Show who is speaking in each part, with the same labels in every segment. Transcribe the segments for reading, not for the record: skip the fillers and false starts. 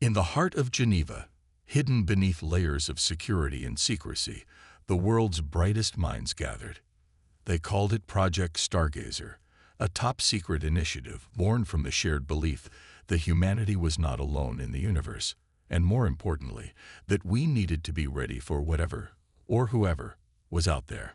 Speaker 1: In the heart of Geneva, hidden beneath layers of security and secrecy, the world's brightest minds gathered. They called it Project Stargazer, a top-secret initiative born from the shared belief that humanity was not alone in the universe, and more importantly, that we needed to be ready for whatever, or whoever, was out there.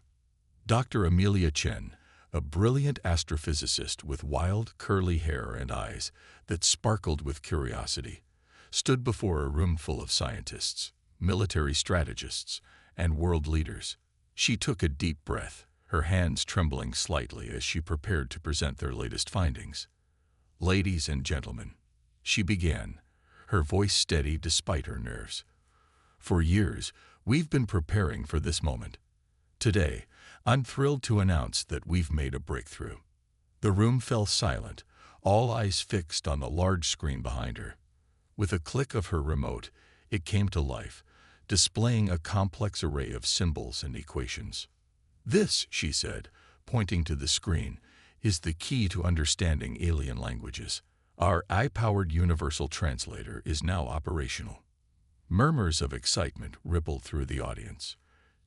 Speaker 1: Dr. Amelia Chen, a brilliant astrophysicist with wild, curly hair and eyes that sparkled with curiosity, stood before a room full of scientists, military strategists, and world leaders. She took a deep breath, her hands trembling slightly as she prepared to present their latest findings. "Ladies and gentlemen," she began, her voice steady despite her nerves. "For years, we've been preparing for this moment. Today, I'm thrilled to announce that we've made a breakthrough." The room fell silent, all eyes fixed on the large screen behind her. With a click of her remote, it came to life, displaying a complex array of symbols and equations. "This," she said, pointing to the screen, "is the key to understanding alien languages. Our AI-powered universal translator is now operational." Murmurs of excitement rippled through the audience.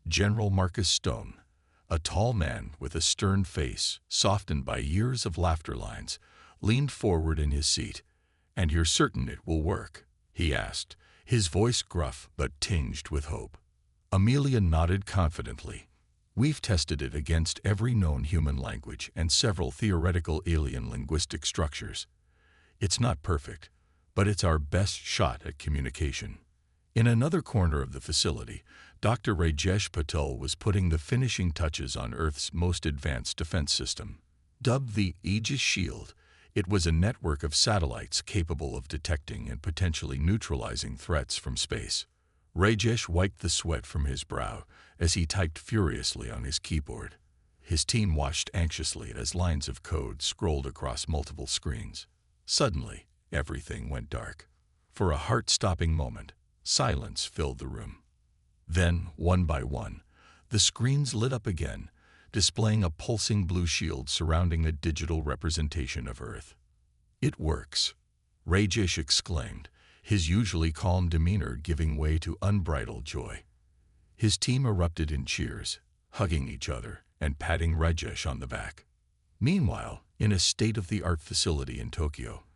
Speaker 1: General Marcus Stone, a tall man with a stern face softened by years of laughter lines, leaned forward in his seat. "And you're certain it will work?" he asked, his voice gruff but tinged with hope. Amelia nodded confidently. "We've tested it against every known human language and several theoretical alien linguistic structures. It's not perfect, but it's our best shot at communication." In another corner of the facility, Dr. Rajesh Patel was putting the finishing touches on Earth's most advanced defense system. Dubbed the Aegis Shield, it was a network of satellites capable of detecting and potentially neutralizing threats from space. Rajesh wiped the sweat from his brow as he typed furiously on his keyboard. His team watched anxiously as lines of code scrolled across multiple screens. Suddenly, everything went dark. For a heart-stopping moment, silence filled the room. Then, one by one, the screens lit up again, displaying a pulsing blue shield surrounding a digital representation of Earth. "It works," Rajesh exclaimed, his usually calm demeanor giving way to unbridled joy. His team erupted in cheers, hugging each other and patting Rajesh on the back. Meanwhile, in a state-of-the-art facility in Tokyo,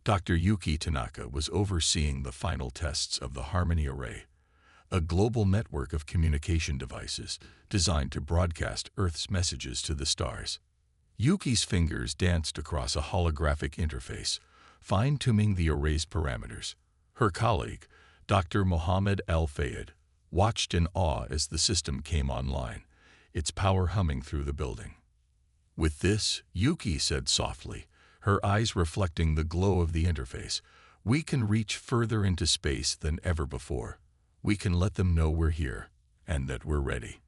Speaker 1: Dr. Yuki Tanaka was overseeing the final tests of the Harmony Array, a global network of communication devices designed to broadcast Earth's messages to the stars. Yuki's fingers danced across a holographic interface, fine-tuning the array's parameters. Her colleague, Dr. Mohammed Al-Fayed, watched in awe as the system came online, its power humming through the building. "With this," Yuki said softly, her eyes reflecting the glow of the interface, "we can reach further into space than ever before. We can let them know we're here, and that we're ready."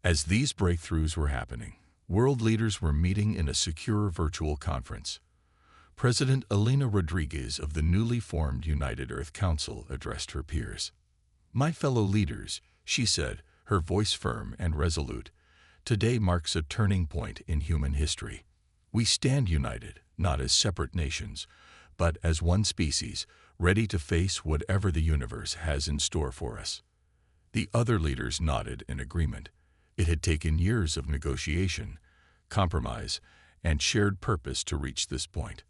Speaker 1: As these breakthroughs were happening, world leaders were meeting in a secure virtual conference. President Elena Rodriguez of the newly formed United Earth Council addressed her peers. "My fellow leaders," she said, her voice firm and resolute, "today marks a turning point in human history. We stand united, not as separate nations, but as one species, ready to face whatever the universe has in store for us." The other leaders nodded in agreement. It had taken years of negotiation, compromise, and shared purpose to reach this point.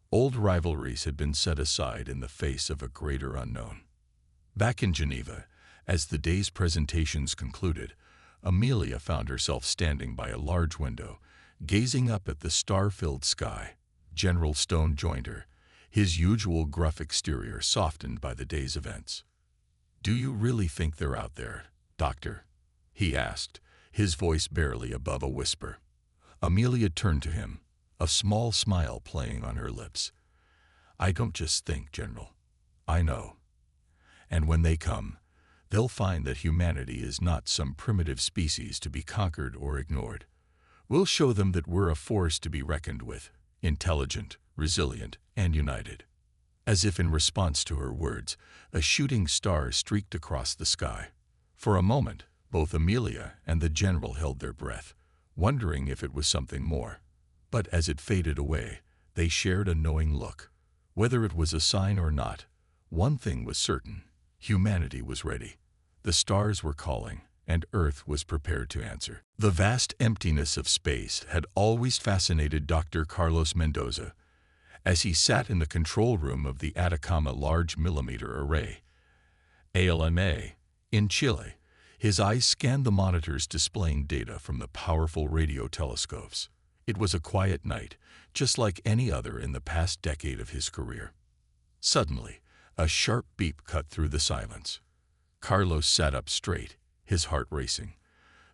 Speaker 1: Old rivalries had been set aside in the face of a greater unknown. Back in Geneva, as the day's presentations concluded, Amelia found herself standing by a large window, gazing up at the star-filled sky. General Stone joined her, his usual gruff exterior softened by the day's events. "Do you really think they're out there, Doctor?" he asked, his voice barely above a whisper. Amelia turned to him, a small smile playing on her lips. "I don't just think, General. I know. And when they come, they'll find that humanity is not some primitive species to be conquered or ignored. We'll show them that we're a force to be reckoned with, intelligent, resilient, and united." As if in response to her words, a shooting star streaked across the sky. For a moment, both Amelia and the general held their breath, wondering if it was something more. But as it faded away, they shared a knowing look. Whether it was a sign or not, One thing was certain: humanity was ready. The stars were calling, and Earth was prepared to answer. The vast emptiness of space had always fascinated Dr. Carlos Mendoza. As he sat in the control room of the Atacama Large Millimeter Array, ALMA, in Chile, his eyes scanned the monitors displaying data from the powerful radio telescopes. It was a quiet night, just like any other in the past decade of his career. Suddenly, a sharp beep cut through the silence. Carlos sat up straight, his heart racing.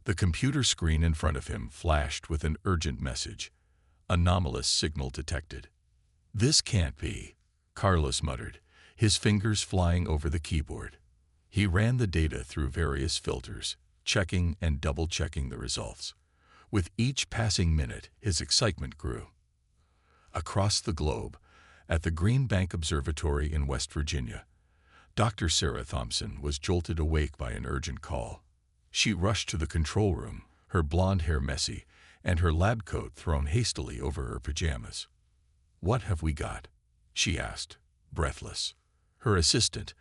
Speaker 1: The computer screen in front of him flashed with an urgent message. Anomalous signal detected. "This can't be," Carlos muttered, his fingers flying over the keyboard. He ran the data through various filters, checking and double-checking the results. With each passing minute, his excitement grew. Across the globe, at the Green Bank Observatory in West Virginia, Dr. Sarah Thompson was jolted awake by an urgent call. She rushed to the control room, her blonde hair messy, and her lab coat thrown hastily over her pajamas. "What have we got?" she asked, breathless. Her assistant,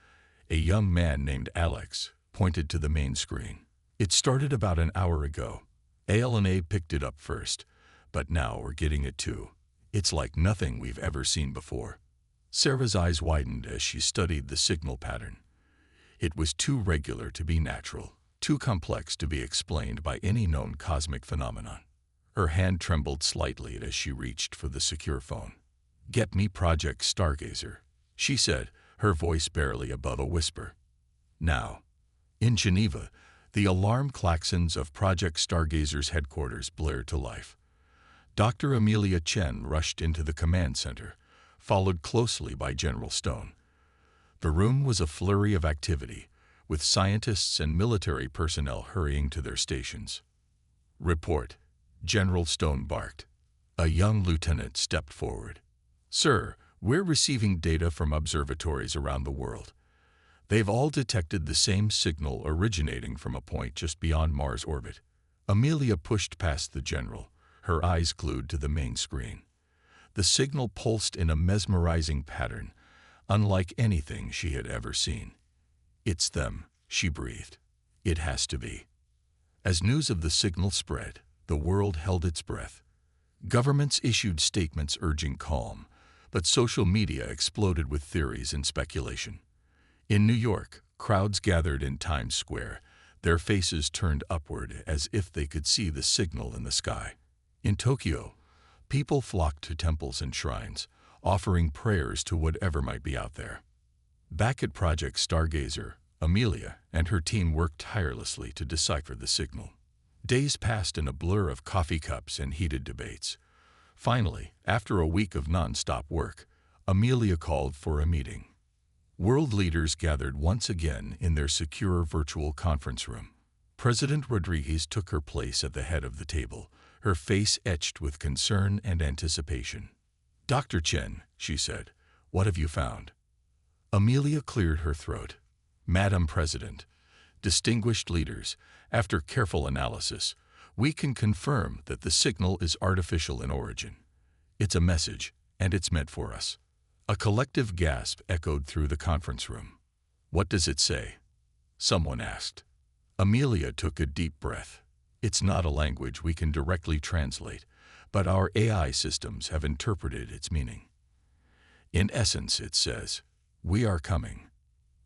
Speaker 1: a young man named Alex, pointed to the main screen. "It started about an hour ago. ALNA picked it up first, but now we're getting it too. It's like nothing we've ever seen before." Sarah's eyes widened as she studied the signal pattern. It was too regular to be natural, too complex to be explained by any known cosmic phenomenon. Her hand trembled slightly as she reached for the secure phone. "Get me Project Stargazer," she said, her voice barely above a whisper. Now, in Geneva, the alarm klaxons of Project Stargazer's headquarters blared to life. Dr. Amelia Chen rushed into the command center, followed closely by General Stone. The room was a flurry of activity, with scientists and military personnel hurrying to their stations. "Report," General Stone barked. A young lieutenant stepped forward. "Sir, we're receiving data from observatories around the world. They've all detected the same signal originating from a point just beyond Mars' orbit." Amelia pushed past the general, her eyes glued to the main screen. The signal pulsed in a mesmerizing pattern, unlike anything she had ever seen. "It's them," she breathed. "It has to be." As news of the signal spread, the world held its breath. Governments issued statements urging calm, but social media exploded with theories and speculation. In New York, crowds gathered in Times Square, their faces turned upward as if they could see the signal in the sky. In Tokyo, people flocked to temples and shrines, offering prayers to whatever might be out there. Back at Project Stargazer, Amelia and her team worked tirelessly to decipher the signal. Days passed in a blur of coffee cups and heated debates. Finally, after a week of non-stop work, Amelia called for a meeting. World leaders gathered once again in their secure virtual conference room. President Rodriguez took her place at the head of the table, her face etched with concern and anticipation. "Dr. Chen," she said, "what have you found?" Amelia cleared her throat. "Madam President, distinguished leaders, after careful analysis, we can confirm that the signal is artificial in origin. It's a message, and it's meant for us." A collective gasp echoed through the conference room. "What does it say?" someone asked. Amelia took a deep breath. "It's not a language we can directly translate, but our AI systems have interpreted its meaning. In essence, it says, 'We are coming.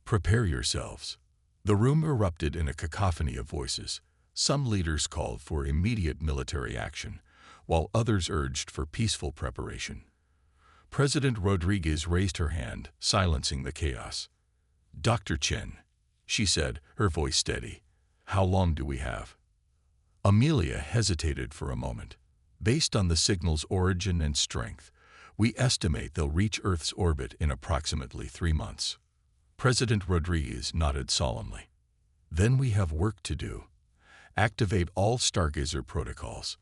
Speaker 1: Prepare yourselves.'" The room erupted in a cacophony of voices. Some leaders called for immediate military action, while others urged for peaceful preparation. President Rodriguez raised her hand, silencing the chaos. "Dr. Chen," she said, her voice steady, "how long do we have?" Amelia hesitated for a moment. "Based on the signal's origin and strength, we estimate they'll reach Earth's orbit in approximately 3 months. President Rodriguez nodded solemnly. "Then we have work to do. Activate all Stargazer protocols.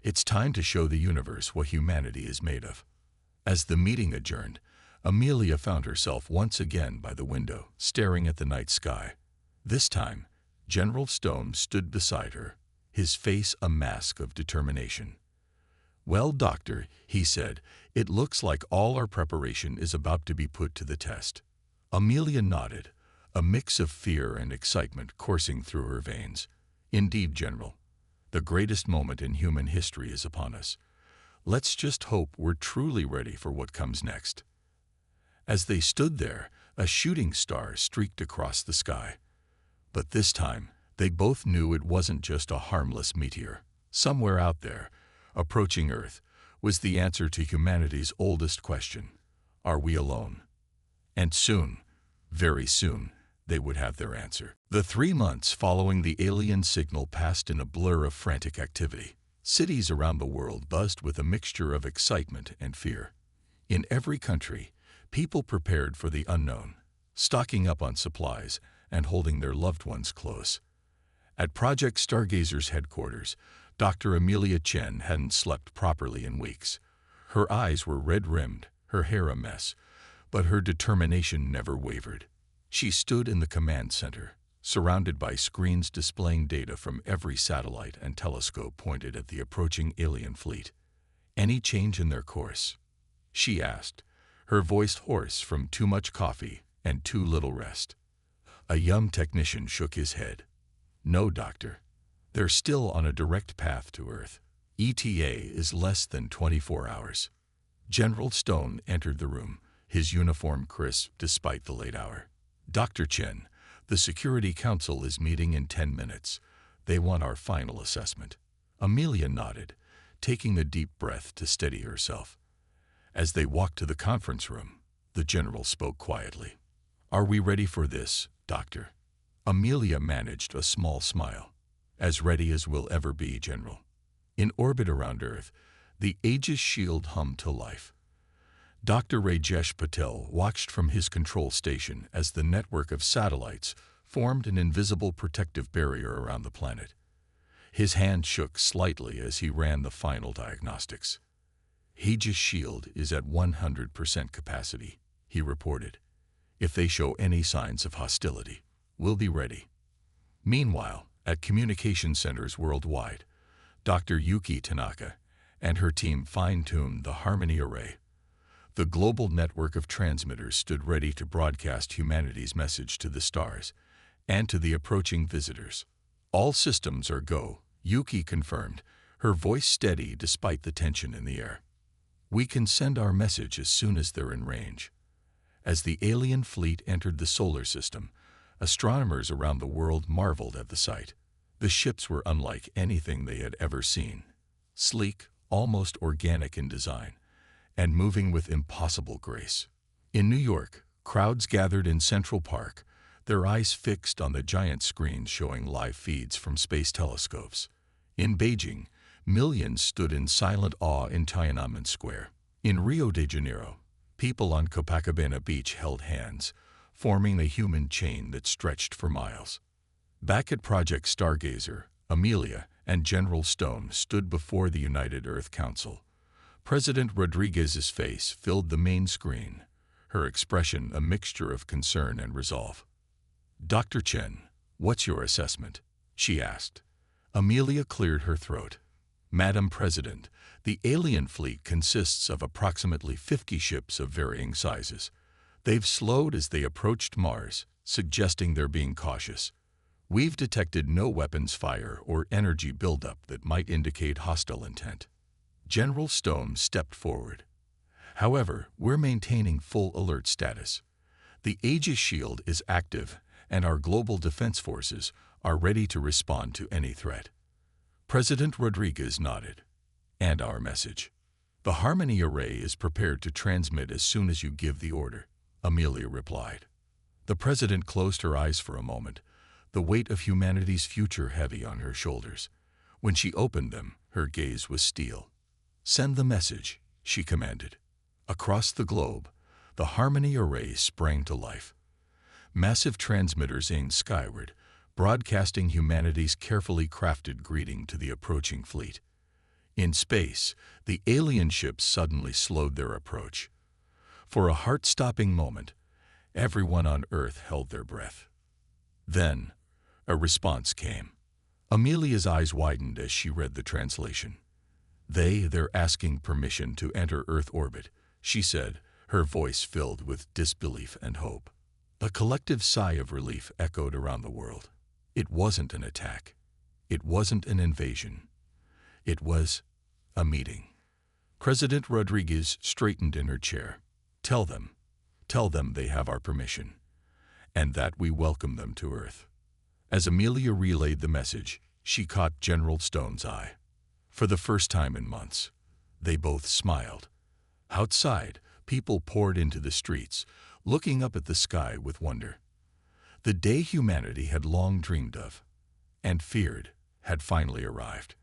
Speaker 1: It's time to show the universe what humanity is made of." As the meeting adjourned, Amelia found herself once again by the window, staring at the night sky. This time, General Stone stood beside her, his face a mask of determination. "Well, Doctor," he said, "it looks like all our preparation is about to be put to the test. Amelia nodded, a mix of fear and excitement coursing through her veins. Indeed, General, the greatest moment in human history is upon us. Let's just hope we're truly ready for what comes next. As they stood there, a shooting star streaked across the sky. But this time, they both knew it wasn't just a harmless meteor. Somewhere out there, approaching Earth, was the answer to humanity's oldest question: are we alone? And soon, very soon, they would have their answer. The 3 months following the alien signal passed in a blur of frantic activity. Cities around the world buzzed with a mixture of excitement and fear. In every country, people prepared for the unknown, stocking up on supplies and holding their loved ones close. At Project Stargazer's headquarters, Dr. Amelia Chen hadn't slept properly in weeks. Her eyes were red-rimmed, her hair a mess, but her determination never wavered. She stood in the command center, surrounded by screens displaying data from every satellite and telescope pointed at the approaching alien fleet. "Any change in their course?" she asked, her voice hoarse from too much coffee and too little rest. A young technician shook his head. "No, Doctor. They're still on a direct path to Earth. ETA is less than 24 hours. General Stone entered the room, his uniform crisp despite the late hour. "Dr. Chen, the Security Council is meeting in 10 minutes. They want our final assessment." Amelia nodded, taking a deep breath to steady herself. As they walked to the conference room, the general spoke quietly. "Are we ready for this, Doctor?" Amelia managed a small smile. "As ready as we'll ever be, General." In orbit around Earth, the Aegis shield hummed to life. Dr. Rajesh Patel watched from his control station as the network of satellites formed an invisible protective barrier around the planet. His hand shook slightly as he ran the final diagnostics. "Aegis shield is at 100% capacity," he reported. "If they show any signs of hostility, we'll be ready." Meanwhile, at communication centers worldwide, Dr. Yuki Tanaka and her team fine-tuned the Harmony Array. The global network of transmitters stood ready to broadcast humanity's message to the stars and to the approaching visitors. "All systems are go," Yuki confirmed, her voice steady despite the tension in the air. "We can send our message as soon as they're in range." As the alien fleet entered the solar system, astronomers around the world marveled at the sight. The ships were unlike anything they had ever seen. Sleek, almost organic in design, and moving with impossible grace. In New York, crowds gathered in Central Park, their eyes fixed on the giant screens showing live feeds from space telescopes. In Beijing, millions stood in silent awe in Tiananmen Square. In Rio de Janeiro, people on Copacabana Beach held hands, forming a human chain that stretched for miles. Back at Project Stargazer, Amelia and General Stone stood before the United Earth Council. President Rodriguez's face filled the main screen, her expression a mixture of concern and resolve. "Dr. Chen, what's your assessment?" she asked. Amelia cleared her throat. "Madam President, the alien fleet consists of approximately 50 ships of varying sizes. They've slowed as they approached Mars, suggesting they're being cautious. We've detected no weapons fire or energy buildup that might indicate hostile intent." General Stone stepped forward. "However, we're maintaining full alert status. The Aegis shield is active, and our global defense forces are ready to respond to any threat." President Rodriguez nodded. "And our message?" "The Harmony Array is prepared to transmit as soon as you give the order," Amelia replied. The president closed her eyes for a moment, the weight of humanity's future heavy on her shoulders. When she opened them, her gaze was steel. "Send the message," she commanded. Across the globe, the Harmony Array sprang to life. Massive transmitters aimed skyward, broadcasting humanity's carefully crafted greeting to the approaching fleet. In space, the alien ships suddenly slowed their approach. For a heart-stopping moment, everyone on Earth held their breath. Then, a response came. Amelia's eyes widened as she read the translation. They're asking permission to enter Earth orbit," she said, her voice filled with disbelief and hope. A collective sigh of relief echoed around the world. It wasn't an attack. It wasn't an invasion. It was a meeting. President Rodriguez straightened in her chair. Tell them they have our permission, and that we welcome them to Earth. As Amelia relayed the message, she caught General Stone's eye. For the first time in months, they both smiled. Outside, people poured into the streets, looking up at the sky with wonder. The day humanity had long dreamed of, and feared, had finally arrived.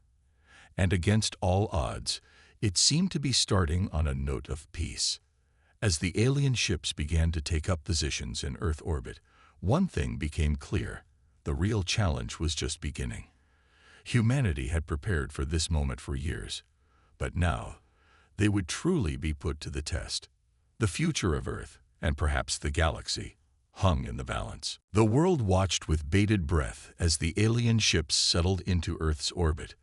Speaker 1: And against all odds, it seemed to be starting on a note of peace. As the alien ships began to take up positions in Earth orbit, one thing became clear: the real challenge was just beginning. Humanity had prepared for this moment for years, but now they would truly be put to the test. The future of Earth, and perhaps the galaxy, hung in the balance. The world watched with bated breath as the alien ships settled into Earth's orbit.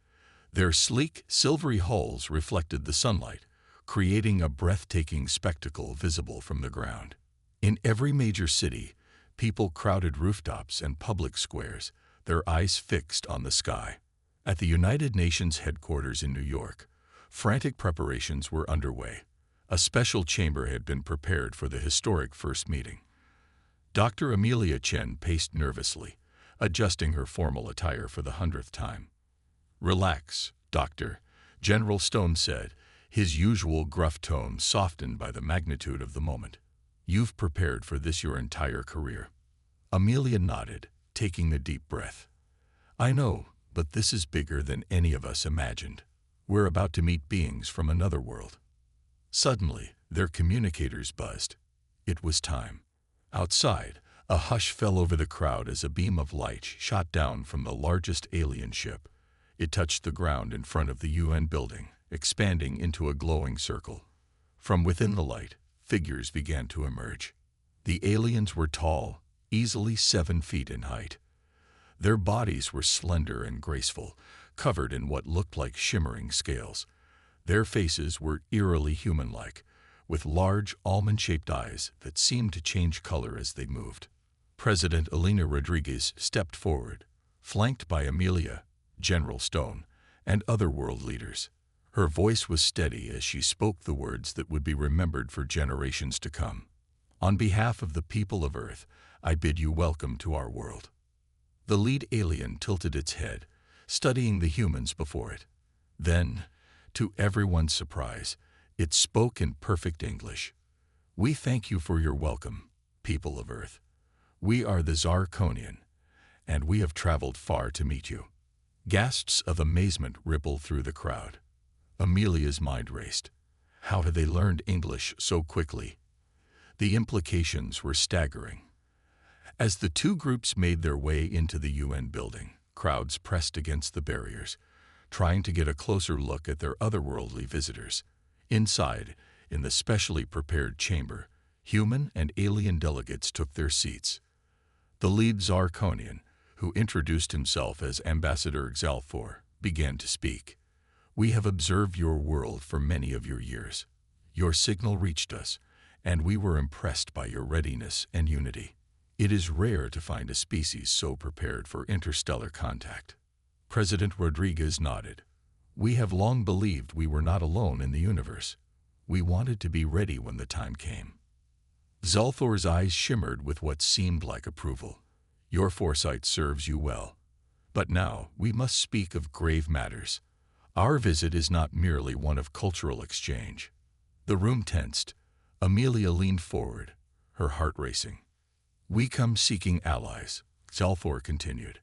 Speaker 1: Their sleek, silvery hulls reflected the sunlight, creating a breathtaking spectacle visible from the ground. In every major city, people crowded rooftops and public squares, their eyes fixed on the sky. At the United Nations headquarters in New York, frantic preparations were underway. A special chamber had been prepared for the historic first meeting. Dr. Amelia Chen paced nervously, adjusting her formal attire for the 100th time. "Relax, Doctor," General Stone said, his usual gruff tone softened by the magnitude of the moment. "You've prepared for this your entire career." Amelia nodded, taking a deep breath. "I know, but this is bigger than any of us imagined. We're about to meet beings from another world." Suddenly, their communicators buzzed. It was time. Outside, a hush fell over the crowd as a beam of light shot down from the largest alien ship. It touched the ground in front of the UN building, expanding into a glowing circle. From within the light, figures began to emerge. The aliens were tall, easily 7 feet in height. Their bodies were slender and graceful, covered in what looked like shimmering scales. Their faces were eerily human-like, with large, almond-shaped eyes that seemed to change color as they moved. President Elena Rodriguez stepped forward, flanked by Amelia, General Stone, and other world leaders. Her voice was steady as she spoke the words that would be remembered for generations to come. "On behalf of the people of Earth, I bid you welcome to our world." The lead alien tilted its head, studying the humans before it. Then, to everyone's surprise, it spoke in perfect English. "We thank you for your welcome, people of Earth. We are the Zarkonian, and we have traveled far to meet you." Gasps of amazement rippled through the crowd. Amelia's mind raced. How had they learned English so quickly? The implications were staggering. As the two groups made their way into the UN building, crowds pressed against the barriers, trying to get a closer look at their otherworldly visitors. Inside, in the specially prepared chamber, human and alien delegates took their seats. The lead Zarkonian, who introduced himself as Ambassador Xalthor, began to speak. "We have observed your world for many of your years. Your signal reached us, and we were impressed by your readiness and unity. It is rare to find a species so prepared for interstellar contact." President Rodriguez nodded. "We have long believed we were not alone in the universe. We wanted to be ready when the time came." Xalthor's eyes shimmered with what seemed like approval. "Your foresight serves you well. But now we must speak of grave matters. Our visit is not merely one of cultural exchange." The room tensed. Amelia leaned forward, her heart racing. "We come seeking allies," Xalthor continued.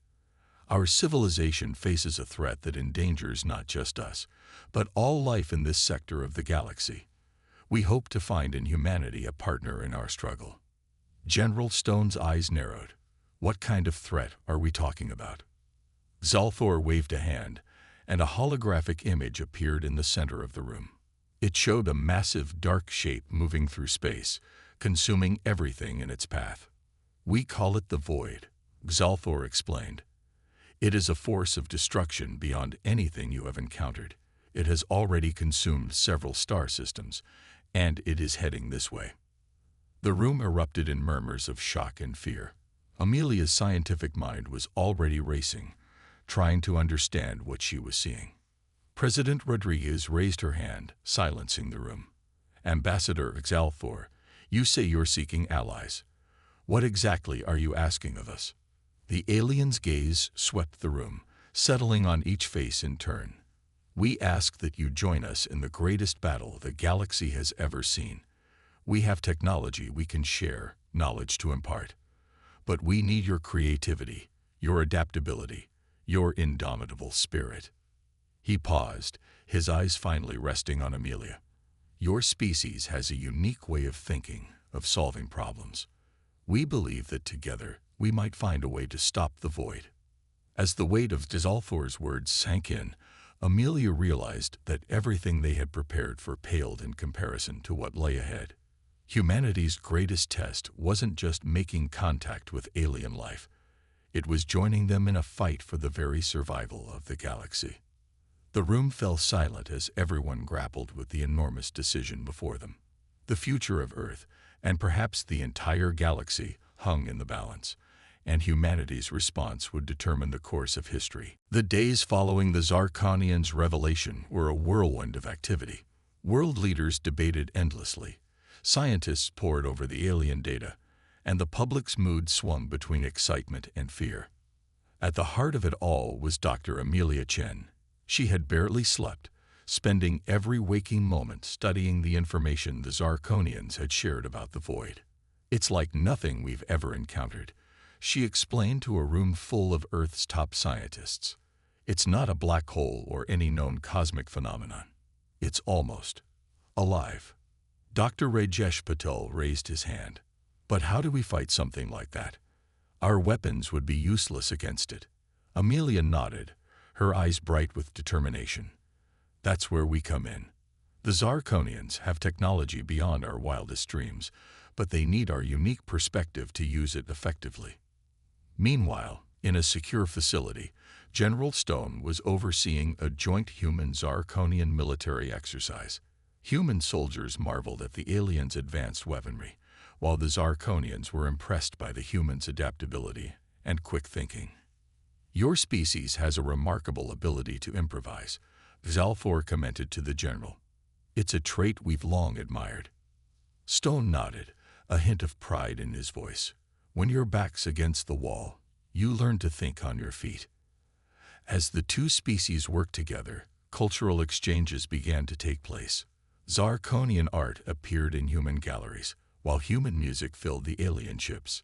Speaker 1: "Our civilization faces a threat that endangers not just us, but all life in this sector of the galaxy. We hope to find in humanity a partner in our struggle." General Stone's eyes narrowed. "What kind of threat are we talking about?" Xalthor waved a hand, and a holographic image appeared in the center of the room. It showed a massive dark shape moving through space, consuming everything in its path. "We call it the Void," Xalthor explained. "It is a force of destruction beyond anything you have encountered. It has already consumed several star systems, and it is heading this way." The room erupted in murmurs of shock and fear. Amelia's scientific mind was already racing, trying to understand what she was seeing. President Rodriguez raised her hand, silencing the room. Ambassador Xalthor, you say you're seeking allies. What exactly are you asking of us? The alien's gaze swept the room, settling on each face in turn. We ask that you join us in the greatest battle the galaxy has ever seen. We have technology we can share, knowledge to impart. But we need your creativity, your adaptability, your indomitable spirit. He paused, his eyes finally resting on Amelia. Your species has a unique way of thinking, of solving problems. We believe that together we might find a way to stop the void. As the weight of Xalthor's words sank in, Amelia realized that everything they had prepared for paled in comparison to what lay ahead. Humanity's greatest test wasn't just making contact with alien life. It was joining them in a fight for the very survival of the galaxy. The room fell silent as everyone grappled with the enormous decision before them. The future of Earth, and perhaps the entire galaxy, hung in the balance, and humanity's response would determine the course of history. The days following the Zarkonians' revelation were a whirlwind of activity. World leaders debated endlessly. Scientists pored over the alien data, and the public's mood swung between excitement and fear. At the heart of it all was Dr. Amelia Chen. She had barely slept, spending every waking moment studying the information the Zarkonians had shared about the void. It's like nothing we've ever encountered, she explained to a room full of Earth's top scientists. It's not a black hole or any known cosmic phenomenon. It's almost alive. Dr. Rajesh Patel raised his hand. But how do we fight something like that? Our weapons would be useless against it. Amelia nodded, her eyes bright with determination. That's where we come in. The Zarkonians have technology beyond our wildest dreams, but they need our unique perspective to use it effectively. Meanwhile, in a secure facility, General Stone was overseeing a joint human-Zarkonian military exercise. Human soldiers marveled at the aliens' advanced weaponry, while the Zarkonians were impressed by the humans' adaptability and quick thinking. Your species has a remarkable ability to improvise, Xalthor commented to the general. It's a trait we've long admired. Stone nodded, a hint of pride in his voice. When your back's against the wall, you learn to think on your feet. As the two species worked together, cultural exchanges began to take place. Zarkonian art appeared in human galleries, while human music filled the alien ships.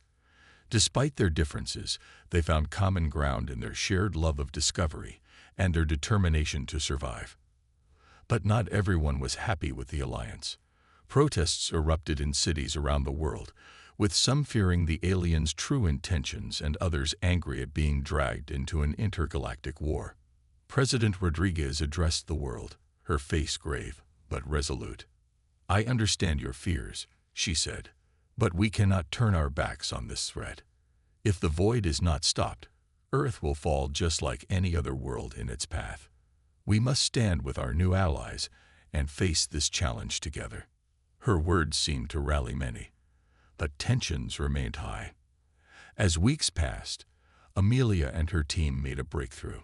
Speaker 1: Despite their differences, they found common ground in their shared love of discovery and their determination to survive. But not everyone was happy with the alliance. Protests erupted in cities around the world, with some fearing the aliens' true intentions and others angry at being dragged into an intergalactic war. President Rodriguez addressed the world, her face grave but resolute. I understand your fears, she said, but we cannot turn our backs on this threat. If the void is not stopped, Earth will fall just like any other world in its path. We must stand with our new allies and face this challenge together. Her words seemed to rally many, but tensions remained high. As weeks passed, Amelia and her team made a breakthrough.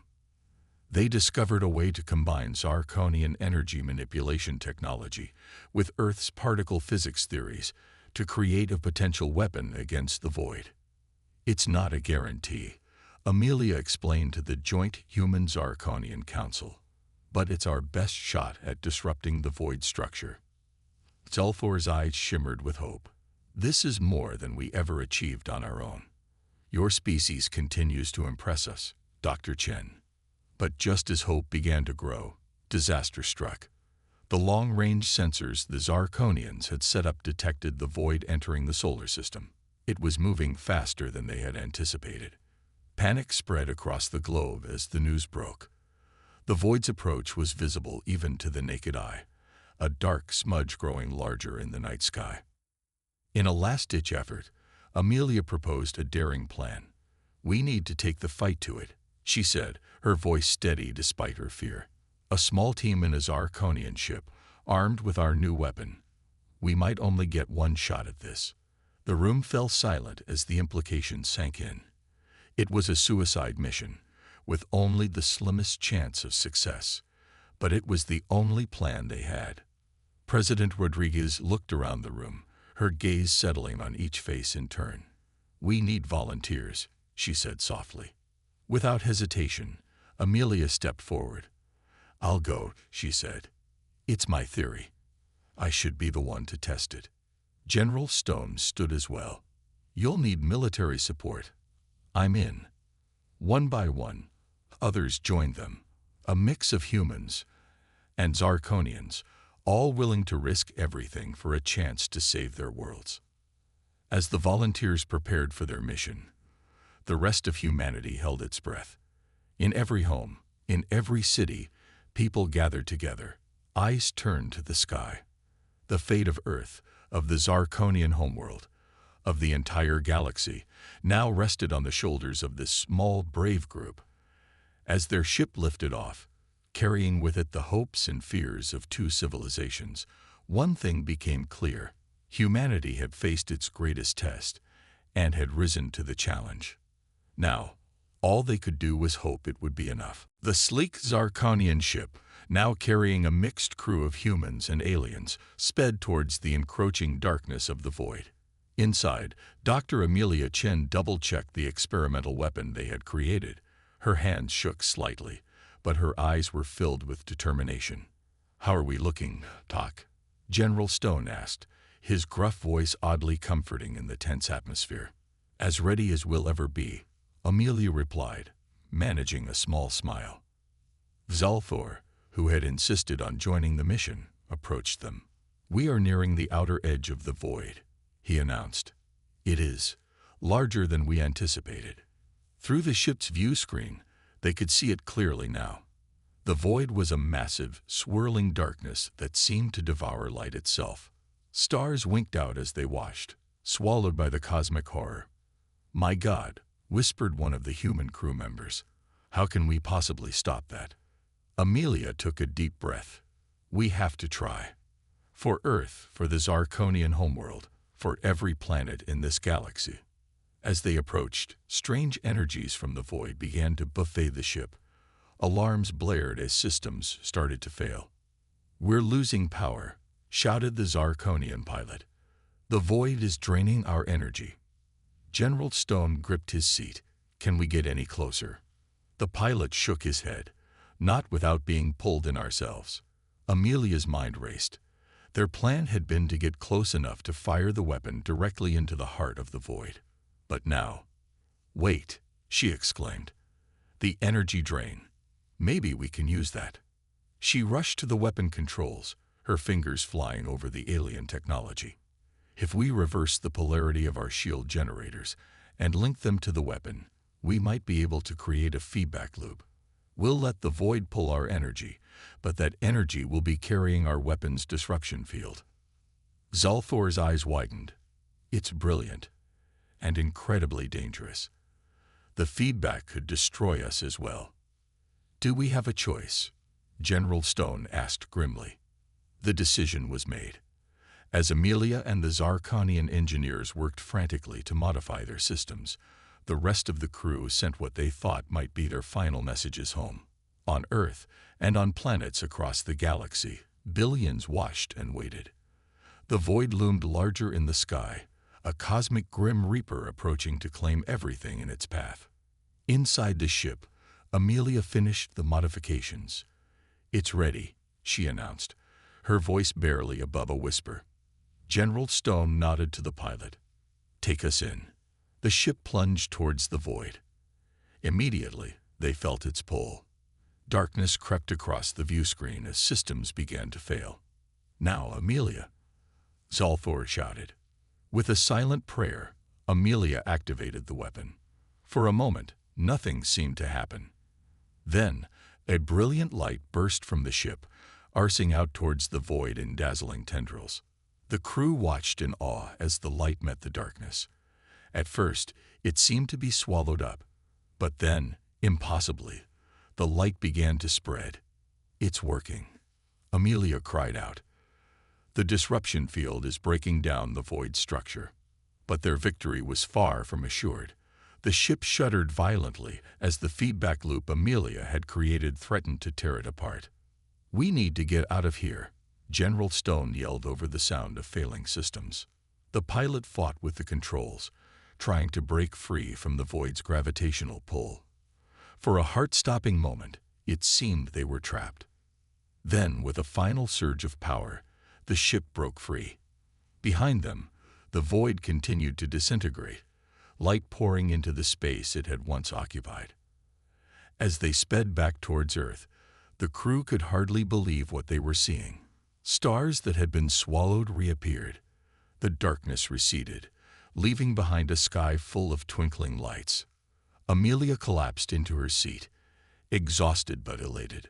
Speaker 1: They discovered a way to combine Zarkonian energy manipulation technology with Earth's particle physics theories to create a potential weapon against the void. It's not a guarantee, Amelia explained to the Joint Human-Zarkonian Council, but it's our best shot at disrupting the void structure. Xalthor's eyes shimmered with hope. This is more than we ever achieved on our own. Your species continues to impress us, Dr. Chen. But just as hope began to grow, disaster struck. The long-range sensors the Zarkonians had set up detected the void entering the solar system. It was moving faster than they had anticipated. Panic spread across the globe as the news broke. The void's approach was visible even to the naked eye, a dark smudge growing larger in the night sky. In a last-ditch effort, Amelia proposed a daring plan. We need to take the fight to it, she said, her voice steady despite her fear. A small team in a Zarkonian ship, armed with our new weapon. We might only get one shot at this, The room fell silent as the implications sank in. It was a suicide mission, with only the slimmest chance of success. But it was the only plan they had. President Rodriguez looked around the room, her gaze settling on each face in turn. "We need volunteers," she said softly. Without hesitation, Amelia stepped forward. "I'll go," she said. "It's my theory. I should be the one to test it." General Stone stood as well. "You'll need military support. I'm in." One by one, others joined them, a mix of humans and Zarkonians, all willing to risk everything for a chance to save their worlds. As the volunteers prepared for their mission, the rest of humanity held its breath. In every home, in every city, people gathered together, eyes turned to the sky. The fate of Earth, of the Zarkonian homeworld, of the entire galaxy, now rested on the shoulders of this small, brave group. As their ship lifted off, carrying with it the hopes and fears of two civilizations, one thing became clear: humanity had faced its greatest test and had risen to the challenge. Now, all they could do was hope it would be enough. The sleek Zarkonian ship, now carrying a mixed crew of humans and aliens, sped towards the encroaching darkness of the void. Inside, Dr. Amelia Chen double-checked the experimental weapon they had created. Her hands shook slightly, but her eyes were filled with determination. "How are we looking, Doc?" General Stone asked, his gruff voice oddly comforting in the tense atmosphere. "As ready as we'll ever be," Amelia replied, managing a small smile. Zalthor, who had insisted on joining the mission, approached them. "We are nearing the outer edge of the void," he announced. "It is larger than we anticipated." Through the ship's view screen, they could see it clearly now. The void was a massive, swirling darkness that seemed to devour light itself. Stars winked out as they watched, swallowed by the cosmic horror. "My God," whispered one of the human crew members. "How can we possibly stop that?" Amelia took a deep breath. "We have to try. For Earth, for the Zarkonian homeworld, for every planet in this galaxy." As they approached, strange energies from the void began to buffet the ship. Alarms blared as systems started to fail. "We're losing power," shouted the Zarkonian pilot. "The void is draining our energy." General Stone gripped his seat. "Can we get any closer?" The pilot shook his head. "Not without being pulled in ourselves." Amelia's mind raced. Their plan had been to get close enough to fire the weapon directly into the heart of the void. But now— "Wait," she exclaimed. "The energy drain. Maybe we can use that." She rushed to the weapon controls, her fingers flying over the alien technology. "If we reverse the polarity of our shield generators and link them to the weapon, we might be able to create a feedback loop. We'll let the void pull our energy, but that energy will be carrying our weapon's disruption field." Zalthor's eyes widened. "It's brilliant and incredibly dangerous. The feedback could destroy us as well." "Do we have a choice?" General Stone asked grimly. The decision was made. As Amelia and the Zarkonian engineers worked frantically to modify their systems, the rest of the crew sent what they thought might be their final messages home. On Earth and on planets across the galaxy, billions watched and waited. The void loomed larger in the sky, a cosmic grim reaper approaching to claim everything in its path. Inside the ship, Amelia finished the modifications. "It's ready," she announced, her voice barely above a whisper. General Stone nodded to the pilot. "Take us in." The ship plunged towards the void. Immediately, they felt its pull. Darkness crept across the view screen as systems began to fail. "Now, Amelia," Zalthor shouted. With a silent prayer, Amelia activated the weapon. For a moment, nothing seemed to happen. Then, a brilliant light burst from the ship, arcing out towards the void in dazzling tendrils. The crew watched in awe as the light met the darkness. At first, it seemed to be swallowed up, but then, impossibly, the light began to spread. "It's working," Amelia cried out. "The disruption field is breaking down the void structure." But their victory was far from assured. The ship shuddered violently as the feedback loop Amelia had created threatened to tear it apart. "We need to get out of here," General Stone yelled over the sound of failing systems. The pilot fought with the controls, trying to break free from the void's gravitational pull. For a heart-stopping moment, it seemed they were trapped. Then, with a final surge of power, the ship broke free. Behind them, the void continued to disintegrate, light pouring into the space it had once occupied. As they sped back towards Earth, the crew could hardly believe what they were seeing. Stars that had been swallowed reappeared. The darkness receded, leaving behind a sky full of twinkling lights. Amelia collapsed into her seat, exhausted but elated.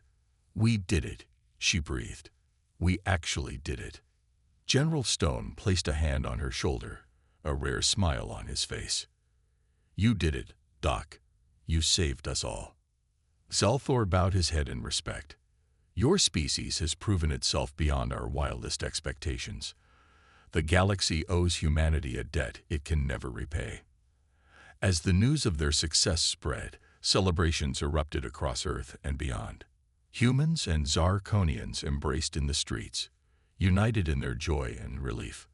Speaker 1: "We did it," she breathed. "We actually did it." General Stone placed a hand on her shoulder, a rare smile on his face. "You did it, Doc. You saved us all." Zalthor bowed his head in respect. "Your species has proven itself beyond our wildest expectations. The galaxy owes humanity a debt it can never repay." As the news of their success spread, celebrations erupted across Earth and beyond. Humans and Zarkonians embraced in the streets, united in their joy and relief.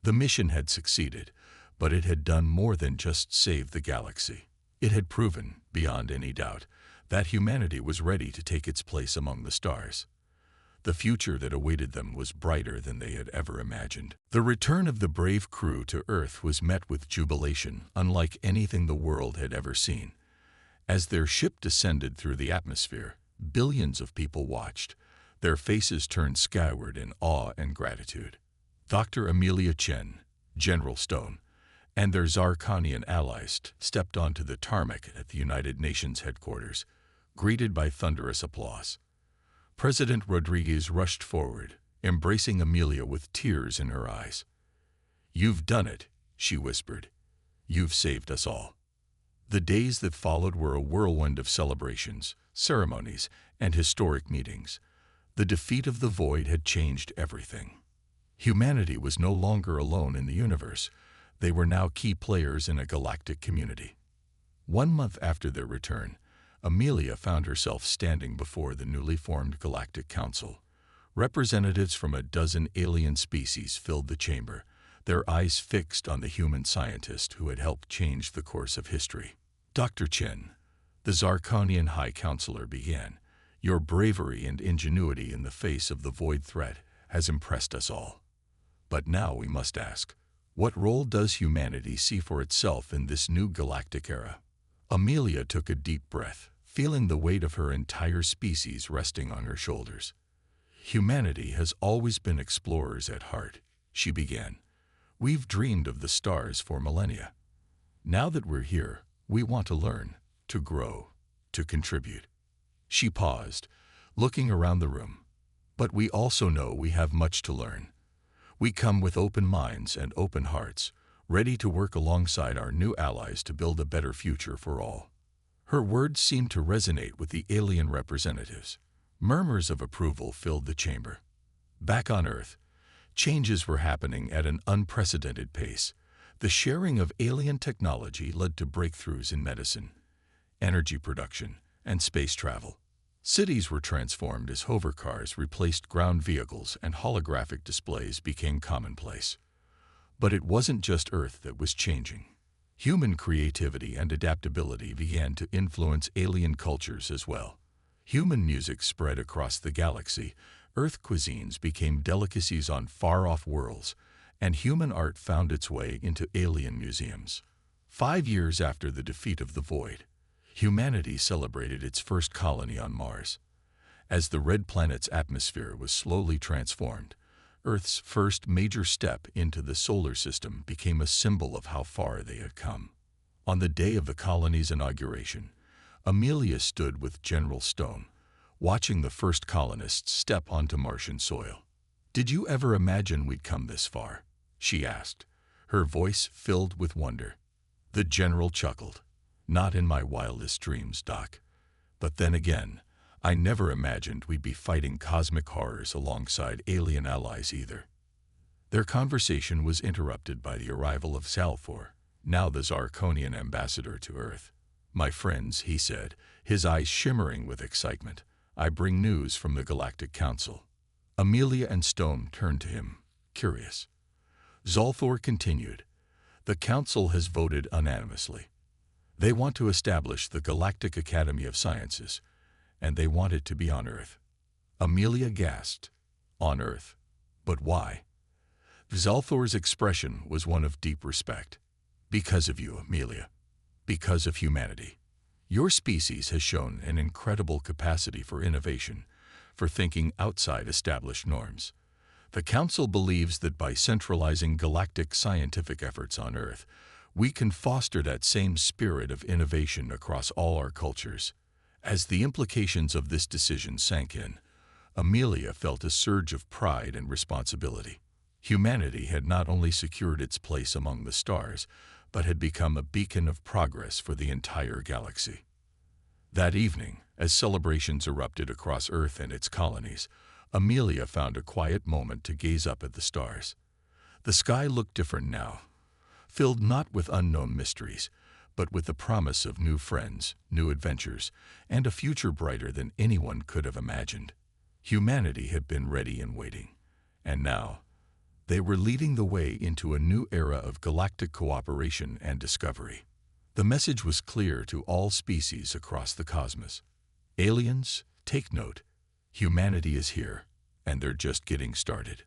Speaker 1: The mission had succeeded, but it had done more than just save the galaxy. It had proven, beyond any doubt, that humanity was ready to take its place among the stars. The future that awaited them was brighter than they had ever imagined. The return of the brave crew to Earth was met with jubilation unlike anything the world had ever seen. As their ship descended through the atmosphere, billions of people watched, their faces turned skyward in awe and gratitude. Dr. Amelia Chen, General Stone, and their Zarkonian allies stepped onto the tarmac at the United Nations headquarters, greeted by thunderous applause. President Rodriguez rushed forward, embracing Amelia with tears in her eyes. "You've done it," she whispered. "You've saved us all." The days that followed were a whirlwind of celebrations, ceremonies, and historic meetings. The defeat of the Void had changed everything. Humanity was no longer alone in the universe. They were now key players in a galactic community. 1 month after their return, Amelia found herself standing before the newly formed Galactic Council. Representatives from a dozen alien species filled the chamber, their eyes fixed on the human scientist who had helped change the course of history. "Dr. Chen," the Zarkonian High Counselor began, "your bravery and ingenuity in the face of the Void threat has impressed us all. But now we must ask, what role does humanity see for itself in this new galactic era?" Amelia took a deep breath, feeling the weight of her entire species resting on her shoulders. "Humanity has always been explorers at heart," she began. "We've dreamed of the stars for millennia. Now that we're here, we want to learn, to grow, to contribute." She paused, looking around the room. "But we also know we have much to learn. We come with open minds and open hearts, ready to work alongside our new allies to build a better future for all." Her words seemed to resonate with the alien representatives. Murmurs of approval filled the chamber. Back on Earth, changes were happening at an unprecedented pace. The sharing of alien technology led to breakthroughs in medicine, energy production, and space travel. Cities were transformed as hovercars replaced ground vehicles and holographic displays became commonplace. But it wasn't just Earth that was changing. Human creativity and adaptability began to influence alien cultures as well. Human music spread across the galaxy, Earth cuisines became delicacies on far-off worlds, and human art found its way into alien museums. 5 years after the defeat of the Void, humanity celebrated its first colony on Mars. As the red planet's atmosphere was slowly transformed, Earth's first major step into the solar system became a symbol of how far they had come. On the day of the colony's inauguration, Amelia stood with General Stone, watching the first colonists step onto Martian soil. "Did you ever imagine we'd come this far?" she asked, her voice filled with wonder. The general chuckled. "Not in my wildest dreams, Doc. But then again, I never imagined we'd be fighting cosmic horrors alongside alien allies either." Their conversation was interrupted by the arrival of Salfor, now the Zarkonian ambassador to Earth. "My friends," he said, his eyes shimmering with excitement, "I bring news from the Galactic Council." Amelia and Stone turned to him, curious. Zalthor continued, "The Council has voted unanimously. They want to establish the Galactic Academy of Sciences, and they want it to be on Earth." Amelia gasped, "On Earth? But why?" Zalthor's expression was one of deep respect. "Because of you, Amelia. Because of humanity. Your species has shown an incredible capacity for innovation, for thinking outside established norms. The Council believes that by centralizing galactic scientific efforts on Earth, we can foster that same spirit of innovation across all our cultures." As the implications of this decision sank in, Amelia felt a surge of pride and responsibility. Humanity had not only secured its place among the stars, but had become a beacon of progress for the entire galaxy. That evening, as celebrations erupted across Earth and its colonies, Amelia found a quiet moment to gaze up at the stars. The sky looked different now, filled not with unknown mysteries, but with the promise of new friends, new adventures, and a future brighter than anyone could have imagined. Humanity had been ready and waiting, and now they were leading the way into a new era of galactic cooperation and discovery. The message was clear to all species across the cosmos. Aliens, take note. Humanity is here, and they're just getting started.